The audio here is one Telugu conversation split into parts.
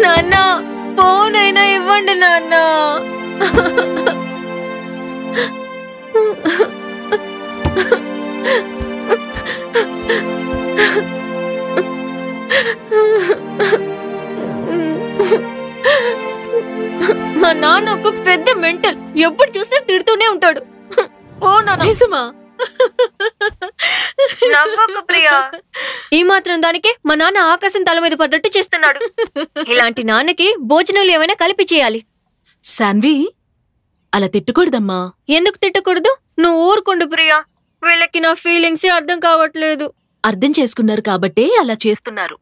నాన్న ఫోన్ అయినా ఇవ్వండి నాన్న. మా నాన్న ఒక పెద్ద మెంటల్, ఎప్పుడు చూసినా తిడుతూనే ఉంటాడు. ఓ నాన్న నిజమా? ప్రియా, ఈ మాత్రం దానికి మా నాన్న ఆకాశం తల మీద పడ్డట్టు చేస్తున్నాడు. ఇలాంటి నాన్నకి భోజనాలు ఏమైనా కలిపి చేయాలి. సాన్వి, అలా తిట్టకూడదమ్మా. ఎందుకు తిట్టకూడదు? నువ్వు ఊరుకుండు ప్రియా. వీళ్ళకి నా ఫీలింగ్స్ అర్థం కావట్లేదు. అర్థం చేసుకున్నారు కాబట్టే అలా చేస్తున్నారు.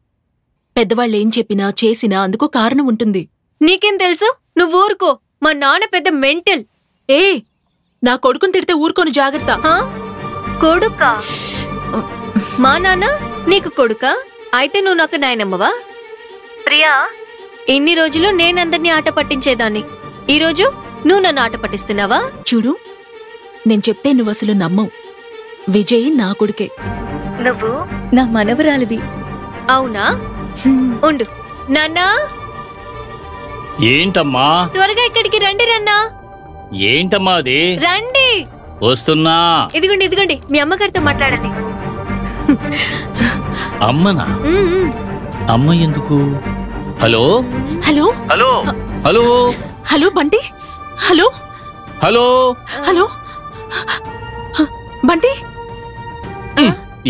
పెద్దవాళ్ళు ఏం చెప్పినా చేసినా అందుకో కారణం ఉంటుంది. నీకేం తెలుసు? నువ్వు ఊరుకో. మా నాన్న పెద్ద మెంటల్. ఏ, నా కొడుకుని తిడితే ఊరుకోను, జాగ్రత్త. కొడుకా? మా నాన్న నీకు కొడుకా? అయితే నువ్వు నాకు నాయనమ్మవా? ప్రియా, ఇన్ని రోజులు నేనందరినీ ఆట పట్టించేదాన్ని. ఈరోజు నువ్వు నన్ను ఆట పట్టిస్తున్నావా? చూడు, నేను చెప్తే నువ్వు అసలు నమ్మవు. విజయ్ నా కొడుకే. నువ్వు నా మనవరాలివి. అవునా? ఉండు. నాన్నా, ఏంటమ్మా? త్వరగా ఇక్కడికి రండి. రన్నా. ఏంటమ్మా అది? రండి. వస్తున్నా. ఇదిగోండి ఇదిగోండి, మీ అమ్మగారితో మాట్లాడండి. అమ్మనా? అమ్మ ఎందుకు? Hello hello hello hello hello Bunty. Hello hello hello Bunty.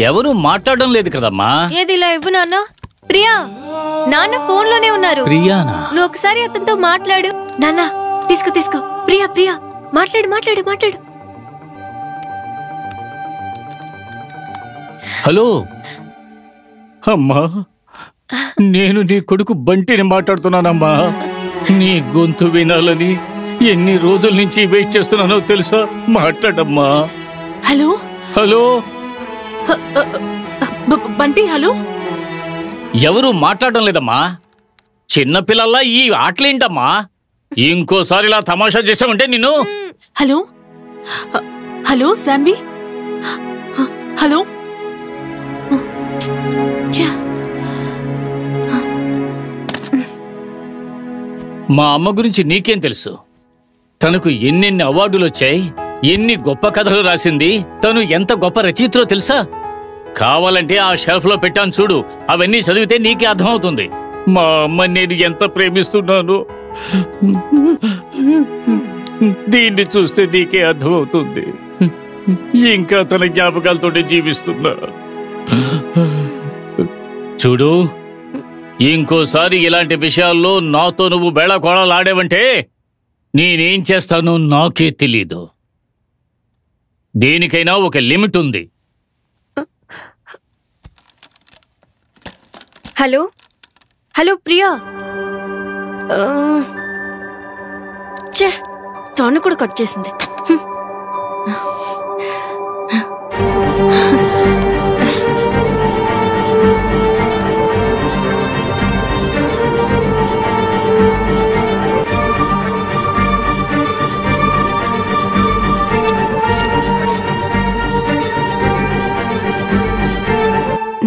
ఎవరు మాట్లాడడం లేదు కదమ్మా. ఏది ఇలా ఇవ్వు నాన్న. ప్రియా, నాన్న ఫోన్ లోనే ఉన్నారు. ప్రియానా? నువ్వు ఒకసారి అతనితో మాట్లాడు. నాన్న తీసుకో తీసుకో. ప్రియా ప్రియా, మాట్లాడు మాట్లాడు మాట్లాడు. హలో అమ్మా, నేను నీ కొడుకు బంటిని మాట్లాడుతున్నానమ్మా. నీ గొంతు వినాలని ఎన్ని రోజుల నుంచి వెయిట్ చేస్తున్నానో తెలుసా? మాట్లాడమ్మా. Hello hello Bunty. హలో. ఎవరు మాట్లాడడం లేదమ్మా. చిన్నపిల్లల్లా ఈ ఆటలేంటమ్మా? ఇంకోసారి ఇలా తమాషా చేసావంటే నిన్ను. Hello hello Sanvi. హలో. మా అమ్మ గురించి నీకేం తెలుసు? తనకు ఎన్నెన్ని అవార్డులు వచ్చాయి, ఎన్ని గొప్ప కథలు రాసింది, తను ఎంత గొప్ప రచయిత్రో తెలుసా? కావాలంటే ఆ షెల్ఫ్ లో పెట్టాను చూడు, అవన్నీ చదివితే నీకే అర్థమవుతుంది మా అమ్మ నేను ఎంత ప్రేమిస్తున్నాను. దీన్ని చూస్తే నీకే అర్థమవుతుంది. ఇంకా తన జ్ఞాపకాలతోటి జీవిస్తున్నా. చూడు, ఇంకోసారి ఇలాంటి విషయాల్లో నాతో నువ్వు బేళాకోళాలాడేవంటే నేనేం చేస్తానో నాకే తెలీదు. దేనికైనా ఒక లిమిట్ ఉంది. Hello hello Priya. తను కూడా కట్ చేసింది.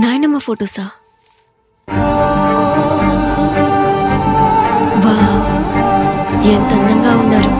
నాయనమ్మ ఫోటోసా? వావ్, ఎంత అందంగా ఉన్నారు.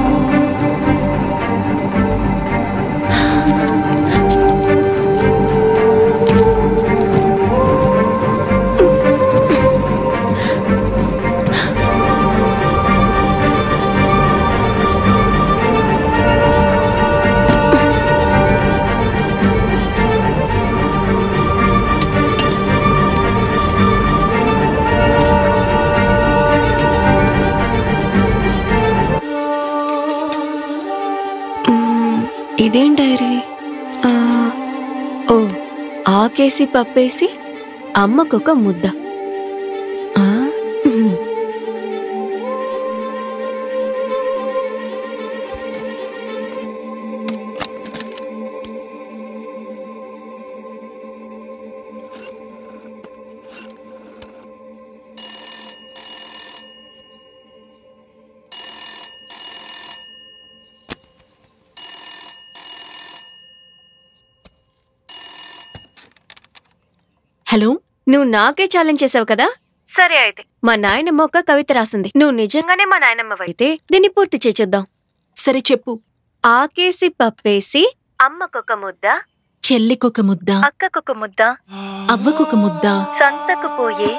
ఇదేం డైరీ? ఓ, ఆకేసి పప్పేసి అమ్మకొక ముద్ద. హలో. నువ్వు నాకే ఛాలెంజ్ చేసావు కదా, సరే అయితే మా నాయనమ్మ ఒక కవిత రాసింది. నువ్వు నిజంగానే మా నాయనమ్మవైతే దీన్ని పూర్తి చేసేద్దాం. సరే చెప్పు. ఆకేసి పప్పేసి అమ్మకొక ముద్ద, చెల్లికొక ముద్ద, అక్కకొక ముద్ద, అవ్వకొక ముద్ద, సంతకు పోయే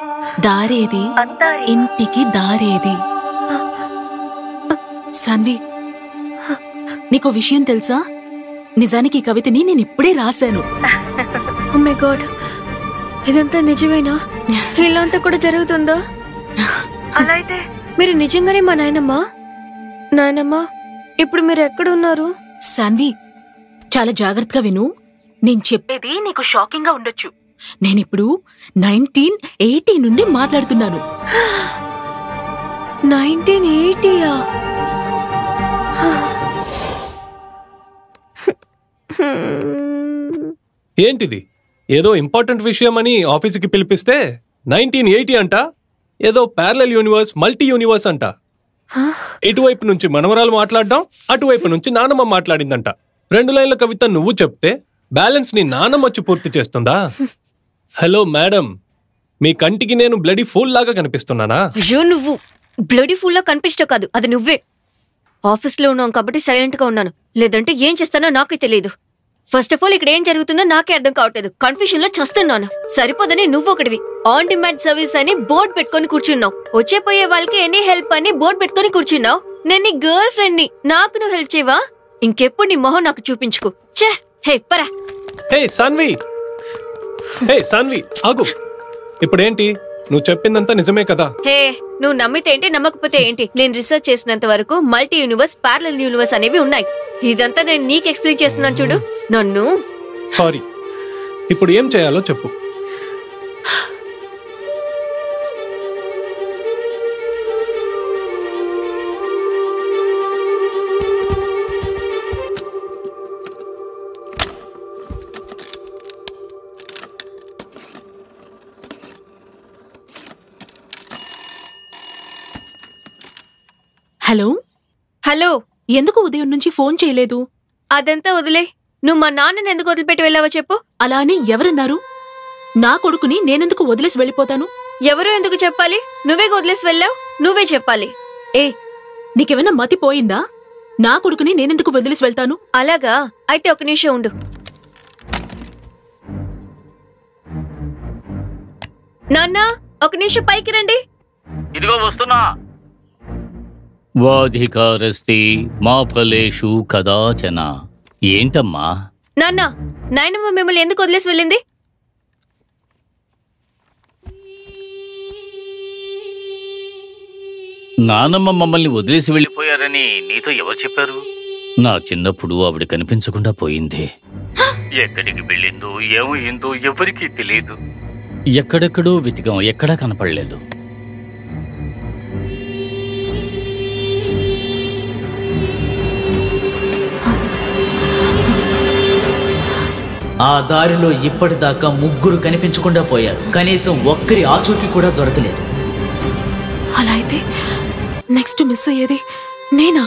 దారేది, అత్తారి ఇంటికి దారేది. సాన్వి, నీకో విషయం తెలుసా? నిజానికి ఈ కవితని నేను ఇప్పుడే రాశాను. ఓ మై గాడ్, ఇదంతా నిజమేనా? ఇలాంతా కూడా జరుగుతుందా? అలా అయితే మీరు నిజంగానే మా నాయనమ్మా? నాయనమ్మా, ఇప్పుడు మీరు ఎక్కడున్నారు? సాన్వి, చాలా జాగ్రత్తగా విను. నేను చెప్పేది నీకు షాకింగ్ గా ఉండొచ్చు. నేనిప్పుడు 1980 నుండి మాట్లాడుతున్నాను. 1980యా? ఏంటిది? ఏదో ఇంపార్టెంట్ విషయం అని ఆఫీసుకి పిలిపిస్తే 1980 అంట. ఏదో ప్యారలల్ యూనివర్స్, మల్టీ యూనివర్స్ అంట. ఇటువైపు నుంచి మనవరాలు మాట్లాడడం, అటువైపు నుంచి నానమ్మ మాట్లాడిందంట. 2 లైన్ల కవిత నువ్వు చెప్తే బ్యాలెన్స్ నీ నానమ్మ వచ్చి పూర్తి చేస్తుందా? హలో మేడం, మీ కంటికి నేను బ్లడీ ఫూల్ లాగా కనిపిస్తున్నానా? అయ్యో, నువ్వు బ్లడీ ఫుల్ లా కనిపిస్తావు కాదు, అది నువ్వే. ఆఫీస్లో ఉన్నాం కాబట్టి సైలెంట్ గా ఉన్నాను, లేదంటే ఏం చేస్తానో నాకే తెలియదు. ఫస్ట్ ఆఫ్ ఆల్ ఇక్కడ ఏం జరుగుతుందో నాకే అర్థం కావట్లేదు. కన్ఫ్యూజన్ లో చస్తున్నాను. సరిపోదని నువ్వు ఒకటివి ఆన్ డిమాండ్ సర్వీస్ అని బోర్డు పెట్టుకుని కూర్చున్నావు. వచ్చే పోయే వాళ్ళకి ఎనీ హెల్ప్ అని బోర్డు పెట్టుకుని కూర్చున్నావు. నేను నీ గర్ల్ ఫ్రెండ్ ని, నాకు నువ్వు హెల్ప్ చేయవా? ఇంకెప్పుడు నీ మొహం నాకు చూపించుకో. ఛే, హే పరా. హే సాన్వి, హే సాన్వి, ఆగు. ఇప్పుడేంటి? నువ్వు చెప్పిందంతా నిజమే కదా? హే, నువ్వు నమ్మితే ఏంటి, నమ్మకపోతే ఏంటి? నేను రీసెర్చ్ చేసినంత వరకు మల్టీ యూనివర్స్, ప్యారలల్ యూనివర్స్ అనేవి ఉన్నాయి. ఇదంతా నేను నీకు ఎక్స్ప్లెయిన్ చేస్తున్నాను చూడు. నన్ను సారీ, ఇప్పుడు ఏం చేయాలో చెప్పు. హలో హలో, ఎందుకు ఉదయం నుంచి ఫోన్ చేయలేదు? అదంతా వదిలే. నువ్వు మా నాన్నని ఎందుకు వదిలిపెట్టి వెళ్ళావో చెప్పు. అలా అని ఎవరన్నారు? నా కొడుకుని నేనెందుకు వదిలేసి వెళ్ళిపోతాను? ఎవరు ఎందుకు చెప్పాలి? నువ్వే వదిలేసి వెళ్ళావు, నువ్వే చెప్పాలి. ఏ, నీకేమైనా మతి పోయిందా? నా కొడుకుని నేనెందుకు వదిలేసి వెళ్తాను? అలాగా? అయితే ఒక నిమిషం ఉండు. నాన్న, ఒక నిమిషం పైకి రండి. ఇదిగో వస్తున్నా. వాధికారస్తి మా ఫలేషు కదాచన. ఏంటమ్మా? నాన్న, నాయనమ్మ మిమ్మల్ని ఎందుకు వదిలేసి వెళ్ళింది? నానమ్మ మమ్మల్ని వదిలేసి వెళ్ళిపోయారని నీతో ఎవరు చెప్పారు? నా చిన్నప్పుడు ఆవిడ కనిపించకుండా పోయింది. ఎక్కడికి వెళ్ళిందో ఏమైందో ఎవరికీ తెలియదు. ఎక్కడెక్కడో వెతికాం, ఎక్కడా కనపడలేదు. ఆ దారిలో ఇప్పటిదాకా 3 కనిపించకుండా పోయారు. కనీసం ఒక్కరి ఆచూకీ కూడా దొరకలేదు. అలా అయితే నెక్స్ట్ మిస్ అయ్యేది నేనా?